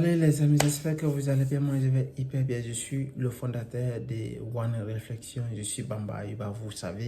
Salut les amis, j'espère que vous allez bien. Moi, je vais hyper bien. Je suis le fondateur de One Reflexion. Je suis Bamba Ayuba, vous savez.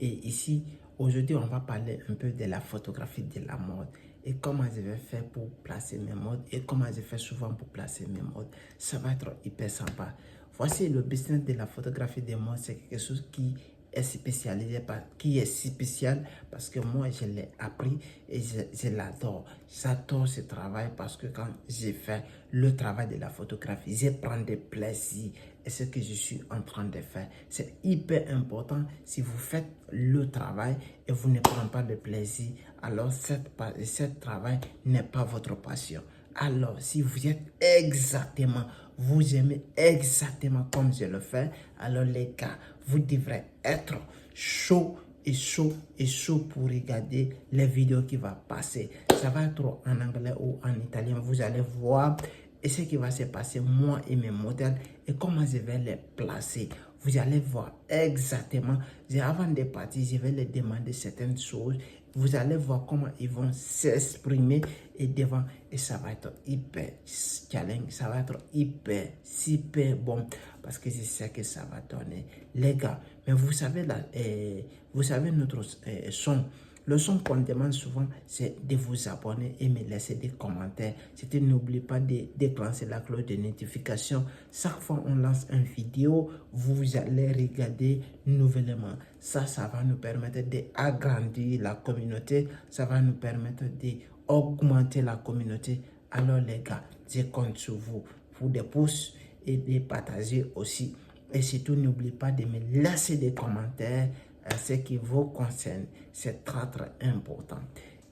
Et ici, aujourd'hui, on va parler un peu de la photographie de la mode et comment je vais faire pour placer mes modes et comment je fais souvent pour placer mes modes. Ça va être hyper sympa. Voici le business de la photographie des modes. C'est quelque chose qui est spécialisé, qui est spécial parce que moi je l'ai appris et je l'adore. J'adore ce travail parce que quand j'ai fait le travail de la photographie, je prends des plaisirs et ce que je suis en train de faire. C'est hyper important. Si vous faites le travail et vous ne prenez pas de plaisir, alors ce travail n'est pas votre passion. Alors, si vous êtes vous aimez exactement comme je le fais, alors les gars, vous devrez être chaud et chaud et chaud pour regarder les vidéos qui vont passer. Ça va être en anglais ou en italien. Vous allez voir et ce qui va se passer, moi et mes modèles, et comment je vais les placer. Vous allez voir exactement. Avant de partir, je vais les demander certaines choses. Vous allez voir comment ils vont s'exprimer et devant. Et ça va être hyper challenge. Ça va être hyper, super bon. Parce que je sais que ça va donner. Les gars, mais vous savez, vous savez notre son. Le son qu'on demande souvent, c'est de vous abonner et me laisser des commentaires. Surtout, n'oubliez pas de déclencher la cloche de notification. Chaque fois qu'on lance une vidéo, vous allez regarder nouvellement. Ça va nous permettre d'agrandir la communauté. Ça va nous permettre d'augmenter la communauté. Alors les gars, je compte sur vous pour des pouces et de partager aussi. Et surtout, n'oubliez pas de me laisser des commentaires à ce qui vous concerne. C'est très très important.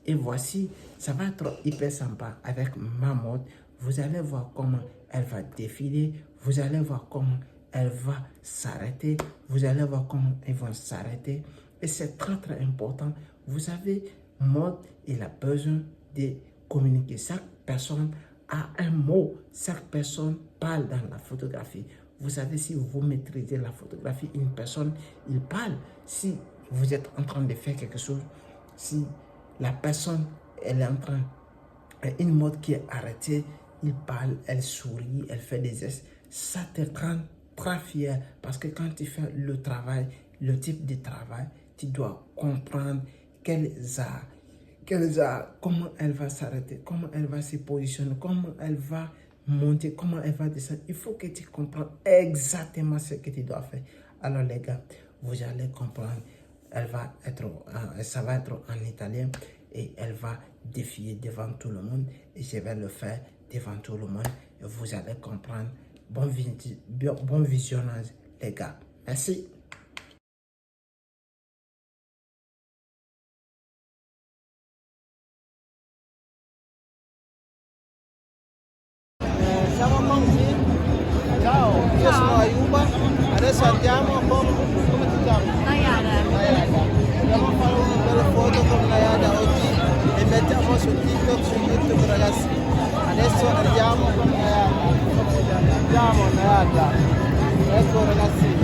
Et voici, ça va être hyper sympa avec ma mode. Vous allez voir comment elle va défiler. Vous allez voir comment elle va s'arrêter. Vous allez voir comment elles vont s'arrêter. Et c'est très très important. Vous savez, mode, il a besoin de communiquer. Chaque personne a un mot. Chaque personne parle dans la photographie. Vous savez, si vous maîtrisez la photographie, une personne, il parle. Si vous êtes en train de faire quelque chose, si la personne, elle est en train, une mode qui est arrêtée, il parle, elle sourit, elle fait des gestes, ça te rend très fier. Parce que quand tu fais le travail, le type de travail, tu dois comprendre comment elle va s'arrêter, comment elle va se positionner, comment elle va monter, comment elle va descendre. Il faut que tu comprennes exactement ce que tu dois faire. Alors les gars, vous allez comprendre. Ça va être en italien et elle va défier devant tout le monde et je vais le faire devant tout le monde et vous allez comprendre. Bon visionnage les gars. Merci. Siamo a Monti? Ciao, io sono Ayuba, adesso andiamo come ti chiami? Nayara. Nayada. Andiamo a fare una bella foto con Nayada oggi e mettiamo su TikTok, su YouTube ragazzi. Adesso andiamo con Nayada. Andiamo Nayada. Ecco ragazzi.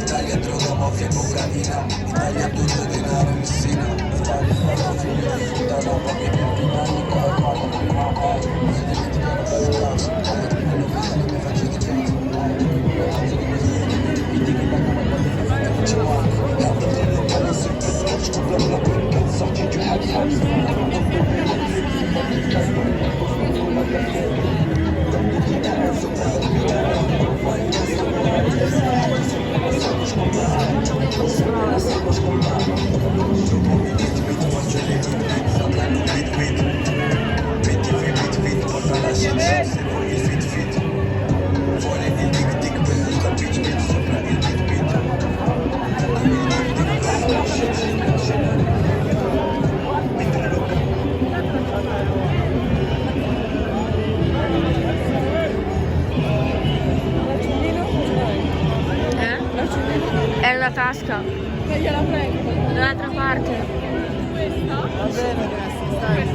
Italia droga, mafia, cocaina. Italia tutto denaro in Sina. Italia fotogenia, tutta roba che per finali come paga prima. Si dimenticano per il cazzo. E non pensa che mi faccio di cazzo. Faccio di così. Vedi che pagano quando mi fai che ci manco. Tanto te lo parli sempre scotch. Con la quel sorti giù al È una tasca. Gliela prendo. Dall'altra parte. Va bene, grazie. Stai.